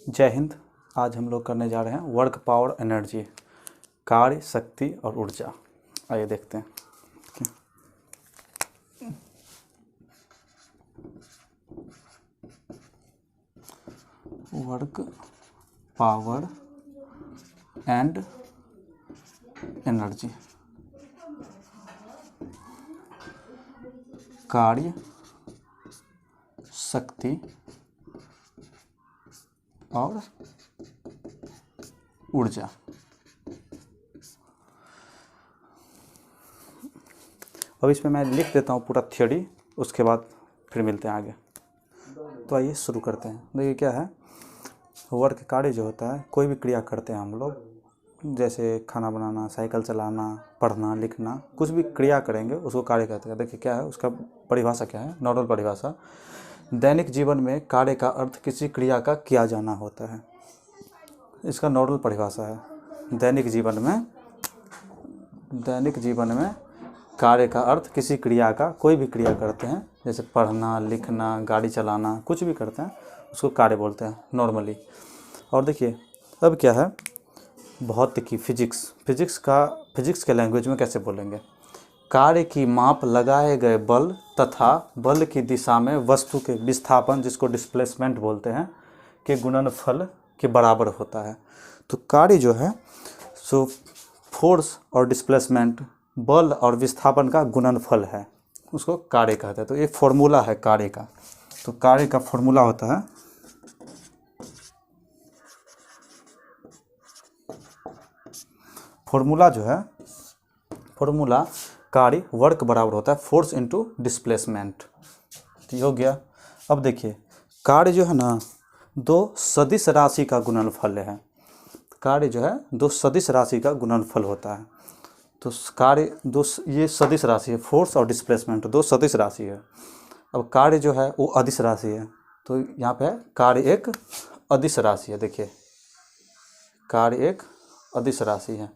जय हिंद। आज हम लोग करने जा रहे हैं वर्क पावर एनर्जी, कार्य शक्ति और ऊर्जा। आइए देखते हैं। वर्क पावर एंड एनर्जी, कार्य शक्ति और ऊर्जा। अब इसमें मैं लिख देता हूँ पूरा थ्योरी, उसके बाद फिर मिलते हैं आगे। तो आइए शुरू करते हैं। देखिए क्या है, वर्क कार्य जो होता है, कोई भी क्रिया करते हैं हम लोग, जैसे खाना बनाना, साइकिल चलाना, पढ़ना लिखना, कुछ भी क्रिया करेंगे उसको कार्य कहते हैं। देखिए क्या है, उसका परिभाषा क्या है, नॉर्मल परिभाषा। दैनिक जीवन में कार्य का अर्थ किसी क्रिया का किया जाना होता है। इसका नॉर्मल परिभाषा है। दैनिक जीवन में कार्य का अर्थ किसी क्रिया का, कोई भी क्रिया करते हैं जैसे पढ़ना लिखना, गाड़ी चलाना, कुछ भी करते हैं उसको कार्य बोलते हैं नॉर्मली। और देखिए अब क्या है, भौतिकी, फिजिक्स के लैंग्वेज में कैसे बोलेंगे, कार्य की माप लगाए गए बल तथा बल की दिशा में वस्तु के विस्थापन, जिसको डिस्प्लेसमेंट बोलते हैं, के गुणनफल के बराबर होता है। तो कार्य जो है सो फोर्स और डिस्प्लेसमेंट, बल और विस्थापन का गुणनफल है, उसको कार्य कहते हैं। तो ये फॉर्मूला है कार्य का। तो कार्य का फॉर्मूला होता है फॉर्मूला कार्य वर्क बराबर होता है फोर्स इंटू डिस्प्लेसमेंट। तो ये हो गया। अब देखिए कार्य जो है ना, दो सदिश राशि का गुणनफल है। कार्य जो है दो सदिश राशि का गुणनफल होता है। तो कार्य दो, ये सदिश राशि है, फोर्स और डिस्प्लेसमेंट दो सदिश राशि है। अब कार्य जो है वो अदिश राशि है। तो यहाँ पे कार्य एक अदिश राशि है। देखिए कार्य एक अदिश राशि है।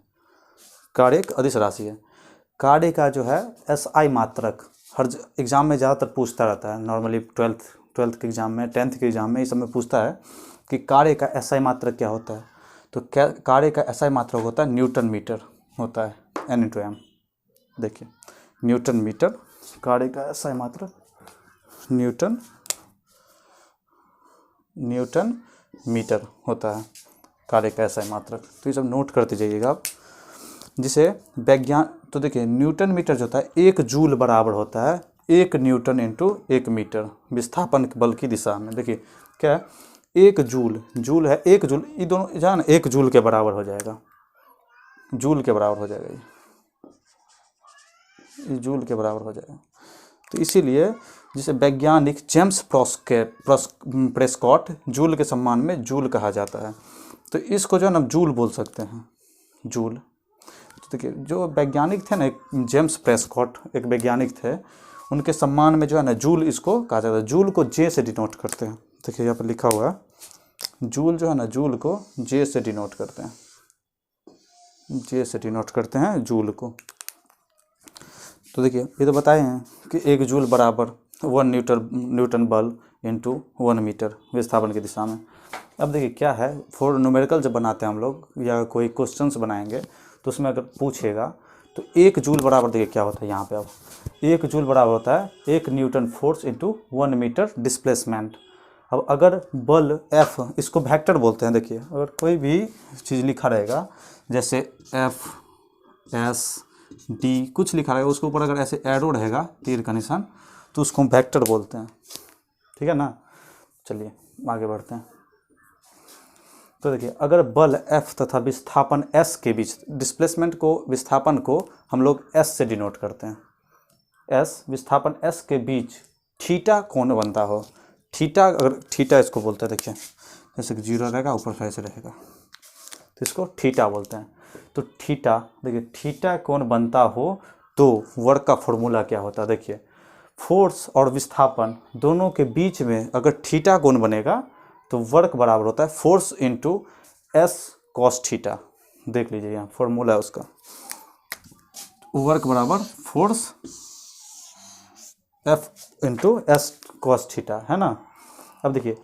कार्य का जो है SI मात्रक, हर एग्ज़ाम में ज़्यादातर पूछता रहता है। नॉर्मली ट्वेल्थ के एग्ज़ाम में, 10th के एग्ज़ाम में, इस सब में पूछता है कि कार्य का SI मात्रक क्या होता है। तो कार्य का SI मात्रक होता है न्यूटन मीटर होता है, N/M। देखिए न्यूटन मीटर, कार्य का SI मात्रक न्यूटन मीटर होता है कार्य का SI मात्रक। तो ये सब नोट करते जाइएगा आप, जिसे तो देखिए न्यूटन मीटर जो होता है 1 जूल बराबर होता है 1 न्यूटन इंटू 1 मीटर विस्थापन बल की दिशा में। देखिए क्या है, 1 जूल है, 1 जूल, ये दोनों जान 1 जूल के बराबर हो जाएगा, ये जूल के बराबर हो जाएगा। तो इसीलिए जिसे वैज्ञानिक जेम्स प्रेस्कॉट जूल के सम्मान में जूल कहा जाता है। तो इसको जो है ना जूल बोल सकते हैं, जूल। तो देखिए जो वैज्ञानिक थे ना, जेम्स प्रेस्कॉट एक वैज्ञानिक थे, उनके सम्मान में जो है ना जूल इसको कहा जाता है। जूल को J से डिनोट करते हैं। देखिए यहाँ पर लिखा हुआ है, जूल जो है ना, जूल को J से डिनोट करते हैं, जूल को। तो देखिए ये तो बताए हैं कि 1 जूल बराबर 1 न्यूटन बल इंटू 1 मीटर विस्थापन की दिशा में। अब देखिए क्या है, फॉर न्यूमेरिकल जब बनाते हैं हम लोग या कोई क्वेश्चंस बनाएंगे तो उसमें अगर पूछेगा तो 1 जूल बराबर, देखिए क्या होता है यहाँ पे, अब 1 जूल बराबर होता है 1 newton force into 1 metre displacement. अब अगर बल F, इसको वेक्टर बोलते हैं। देखिए अगर कोई भी चीज़ लिखा रहेगा जैसे FSD कुछ लिखा रहेगा, उसके ऊपर अगर ऐसे एरो रहेगा तीर का निशान, तो उसको हम वेक्टर बोलते हैं। ठीक है ना। चलिए आगे बढ़ते हैं। तो देखिए अगर बल F तथा विस्थापन S के बीच, डिस्प्लेसमेंट को, विस्थापन को हम लोग S से डिनोट करते हैं, S, विस्थापन S के बीच थीटा कोण बनता हो, थीटा, अगर थीटा इसको बोलते हैं। देखिए जैसे कि 0 रहेगा, ऊपर से ऐसे रहेगा, तो इसको थीटा बोलते हैं। तो थीटा, देखिए थीटा कोण बनता हो तो वर्क का फॉर्मूला क्या होता है। देखिए फोर्स और विस्थापन दोनों के बीच में अगर थीटा कोण बनेगा तो वर्क बराबर होता है force into S cos theta. देख लीजिए यहाँ फॉर्मूला है उसका, वर्क बराबर force F into S cos theta, है ना। अब देखिए,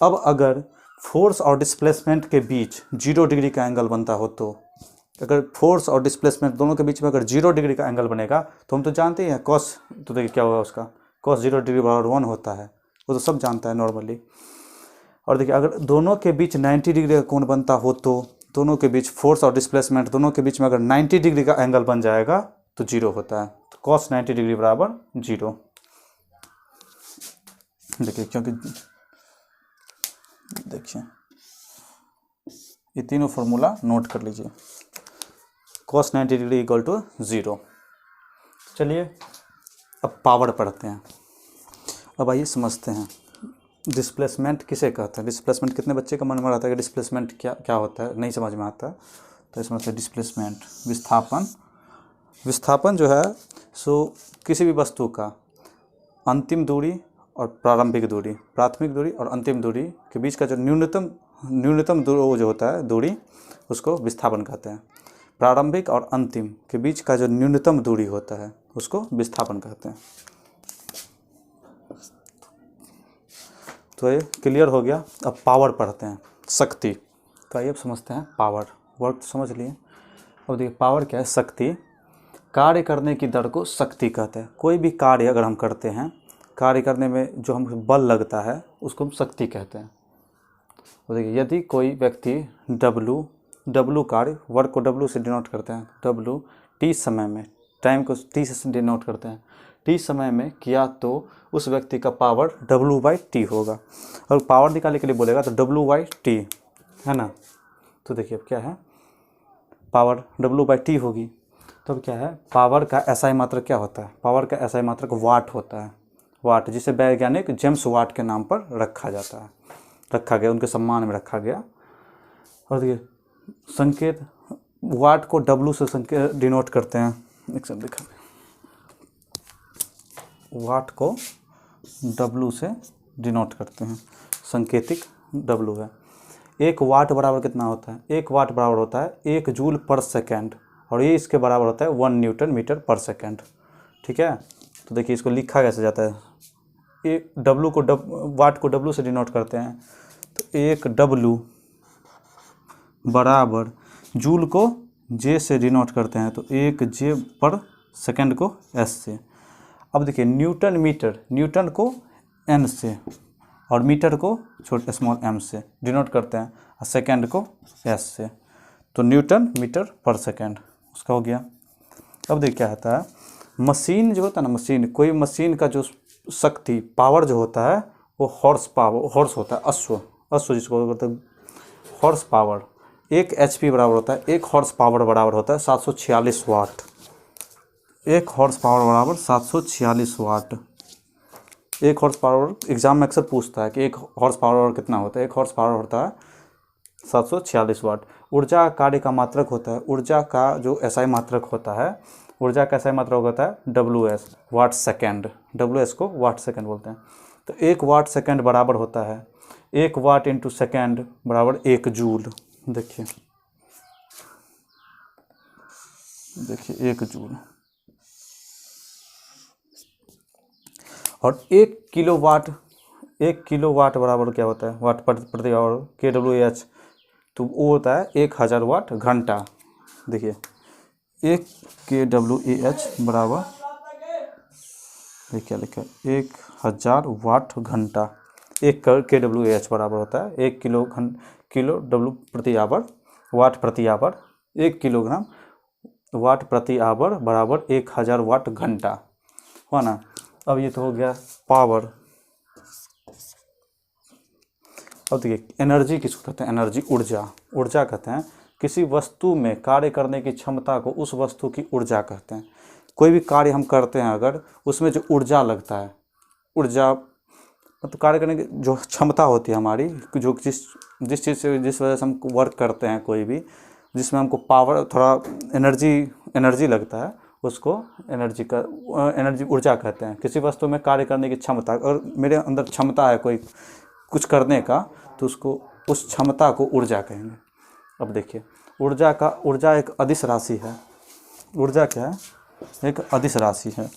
अब अगर फोर्स और डिस्प्लेसमेंट के बीच 0 डिग्री का एंगल बनता हो तो, अगर फोर्स और डिस्प्लेसमेंट दोनों के बीच में अगर 0 डिग्री का एंगल बनेगा तो हम तो जानते ही हैं कॉस, तो देखिए क्या होगा उसका, कॉस 0 डिग्री बराबर 1 होता है, वो तो सब जानता है नॉर्मली। और देखिए अगर दोनों के बीच 90 डिग्री का कोण बनता हो तो दोनों के बीच फोर्स और डिस्प्लेसमेंट दोनों के बीच में अगर 90 डिग्री का एंगल बन जाएगा तो 0 होता है, तो कॉस 90 डिग्री बराबर 0। देखिए क्योंकि देखिए ये तीनों फॉर्मूला नोट कर लीजिए, कॉस 90 डिग्री इक्वल टू 0। चलिए अब पावर पढ़ते हैं। अब आइए समझते हैं डिस्प्लेसमेंट किसे कहते हैं। डिस्प्लेसमेंट कितने बच्चे का मन में आता है कि डिस्प्लेसमेंट क्या होता है, नहीं समझ में आता है, तो इसमें से डिस्प्लेसमेंट विस्थापन, विस्थापन जो है सो किसी भी वस्तु का अंतिम दूरी और प्रारंभिक दूरी, प्राथमिक दूरी और अंतिम दूरी के बीच का जो न्यूनतम दूरी जो होता है दूरी, उसको विस्थापन कहते हैं। प्रारंभिक और अंतिम के बीच का जो न्यूनतम दूरी होता है उसको विस्थापन कहते हैं। तो ये क्लियर हो गया। अब पावर पढ़ते हैं, शक्ति। तो आइए अब समझते हैं पावर, वर्ड तो समझ लिए। अब देखिए पावर क्या है, शक्ति, कार्य करने की दर को शक्ति कहते हैं। कोई भी कार्य अगर हम करते हैं, कार्य करने में जो हम बल लगता है उसको हम शक्ति कहते हैं। तो देखिए यदि कोई व्यक्ति डब्लू कार्य, वर्क को डब्लू से डिनोट करते हैं, डब्लू टी समय में, टाइम को टी से डिनोट करते हैं, टी समय में किया तो उस व्यक्ति का पावर W/T होगा। और पावर निकालने के लिए बोलेगा तो W/T है ना। तो देखिए अब क्या है, पावर W/T होगी। तो अब क्या है, पावर का SI मात्रक क्या होता है, पावर का SI मात्रक वाट होता है, वाट, जिसे वैज्ञानिक जेम्स वाट के नाम पर रखा गया, उनके सम्मान में रखा गया। और देखिए संकेत, वाट को W से संकेत डिनोट करते हैं, एक सब दिखा, वाट को W से डिनोट करते हैं, संकेतिक W है। 1 वाट बराबर कितना होता है, 1 वाट बराबर होता है 1 जूल पर सेकेंड, और ये इसके बराबर होता है 1 न्यूटन मीटर पर सेकेंड। ठीक है, तो देखिए इसको लिखा कैसे जाता है, एक W को वाट को W से डिनोट करते हैं, तो 1 W बराबर जूल को J से डिनोट करते हैं, तो 1 J पर सेकेंड को S से। अब देखिए न्यूटन मीटर, न्यूटन को N से और मीटर को छोटे स्मॉल m से डिनोट करते हैं, और सेकेंड को S से, तो न्यूटन मीटर पर सेकेंड उसका हो गया। अब देखिए क्या होता है, मशीन जो होता है ना, मशीन, कोई मशीन का जो शक्ति पावर जो होता है वो हॉर्स पावर, हॉर्स होता है, अश्व जिसको बोलते हैं हॉर्स पावर। 1 HP बराबर होता है, 1 हॉर्स पावर बराबर होता है 746 वाट। 1 हॉर्स पावर बराबर 746 वाट। 1 हॉर्स पावर एग्जाम में अक्सर पूछता है कि 1 हॉर्स पावर कितना होता है, 1 हॉर्स पावर होता है 746 वाट। ऊर्जा कार्य का मात्रक होता है, ऊर्जा का जो SI मात्रक होता है, ऊर्जा का SI मात्रक होता है WS, वाट सेकेंड, WS को वाट सेकेंड बोलते हैं। तो 1 वाट सेकेंड बराबर होता है 1 वाट इंटू सेकेंड बराबर 1 जूल। देखिए 1 जूल, और 1 किलोवाट बराबर क्या होता है, वाट प्रति आवर, kWh, तो वो होता है 1000 वाट घंटा। देखिए 1 kWh बराबर, देखिए लिखा है 1000 वाट घंटा। 1 kWh बराबर होता है 1 किलो W प्रति आवर, वाट प्रति आवर, 1 किलोग्राम वाट प्रति आवर बराबर 1000 वाट घंटा हुआ ना। अब ये तो हो गया पावर। अब देखिए एनर्जी किसको कहते हैं, एनर्जी ऊर्जा कहते हैं किसी वस्तु में कार्य करने की क्षमता को, उस वस्तु की ऊर्जा कहते हैं। कोई भी कार्य हम करते हैं अगर उसमें जो ऊर्जा लगता है, ऊर्जा मतलब कार्य करने की जो क्षमता होती है हमारी, जो जिस चीज़ से, जिस वजह से हम वर्क करते हैं, कोई भी जिसमें हमको पावर, थोड़ा एनर्जी लगता है, उसको एनर्जी ऊर्जा कहते हैं। किसी वस्तु में कार्य करने की क्षमता, अगर मेरे अंदर क्षमता है कोई कुछ करने का, तो उसको, उस क्षमता को ऊर्जा कहेंगे। अब देखिए ऊर्जा एक अदिश राशि है। ऊर्जा क्या है, एक अदिश राशि है,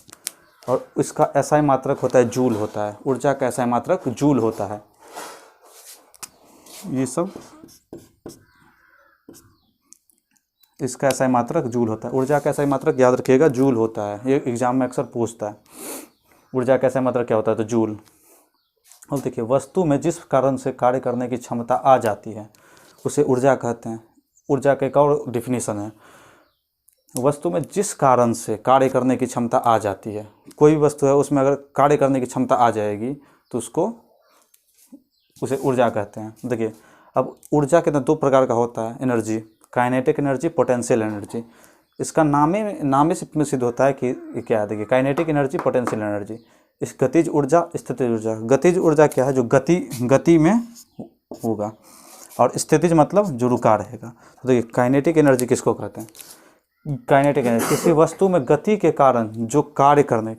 और इसका SI मात्रक होता है जूल होता है। ऊर्जा का SI मात्रक जूल होता है। ये सब इसका SI मात्रक जूल होता है। ऊर्जा का SI मात्रक याद रखिएगा जूल होता है, ये एग्जाम में अक्सर पूछता है। ऊर्जा का SI मात्रक क्या होता है, तो जूल। अब देखिए, वस्तु में जिस कारण से कार्य करने की क्षमता आ जाती है उसे ऊर्जा कहते हैं। ऊर्जा का एक और डिफिनीशन है, वस्तु में जिस कारण से कार्य करने की क्षमता आ जाती है, कोई भी वस्तु है उसमें अगर कार्य करने की क्षमता आ जाएगी तो उसे ऊर्जा कहते हैं। देखिए, अब ऊर्जा के अंदर दो प्रकार का होता है energy, kinetic energy, potential energy. इसका नामे से सिद्ध होता है कि क्या है। देखिए, काइनेटिक एनर्जी, पोटेंशियल एनर्जी, इस गतिज ऊर्जा, स्थितिज ऊर्जा। गतिज ऊर्जा क्या है, जो गति में होगा, और स्थितिज मतलब जो रुका रहेगा। तो देखिए, काइनेटिक एनर्जी किसको कहते हैं, काइनेटिक एनर्जी किसी वस्तु में गति के कारण जो कार्य करने,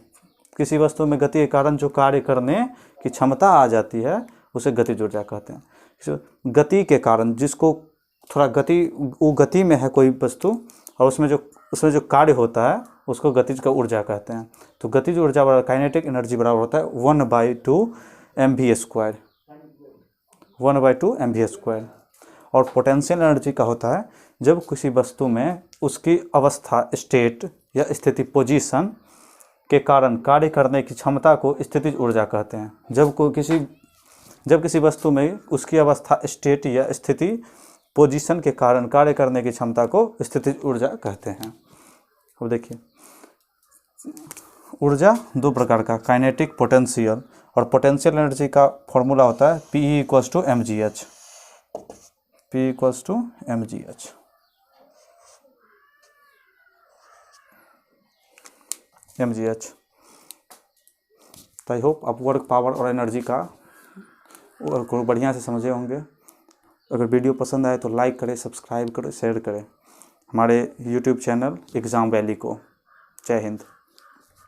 किसी वस्तु में गति के कारण जो कार्य करने की क्षमता आ जाती है उसे गतिज ऊर्जा कहते हैं। गति के कारण, जिसको थोड़ा वो गति में है कोई वस्तु और उसमें जो कार्य होता है उसको गतिज का ऊर्जा कहते हैं। तो गतिज ऊर्जा बराबर काइनेटिक एनर्जी बराबर होता है 1/2 mv², 1/2 mv²। और पोटेंशियल एनर्जी का होता है जब किसी वस्तु में उसकी अवस्था, स्टेट या स्थिति, पोजीशन के कारण कार्य करने की क्षमता को स्थितिज ऊर्जा कहते हैं। जब किसी वस्तु में उसकी अवस्था, स्टेट या स्थिति, पोजीशन के कारण कार्य करने की क्षमता को स्थितिज ऊर्जा कहते हैं। अब देखिए, ऊर्जा दो प्रकार का, काइनेटिक, पोटेंशियल। और पोटेंशियल एनर्जी का फॉर्मूला होता है P = mgh, P = mgh। तो आई होप आप वर्क, पावर और एनर्जी को बढ़िया से समझे होंगे। अगर वीडियो पसंद आए तो लाइक करें, सब्सक्राइब करें, शेयर करें हमारे YouTube चैनल एग्ज़ाम वैली को। जय हिंद।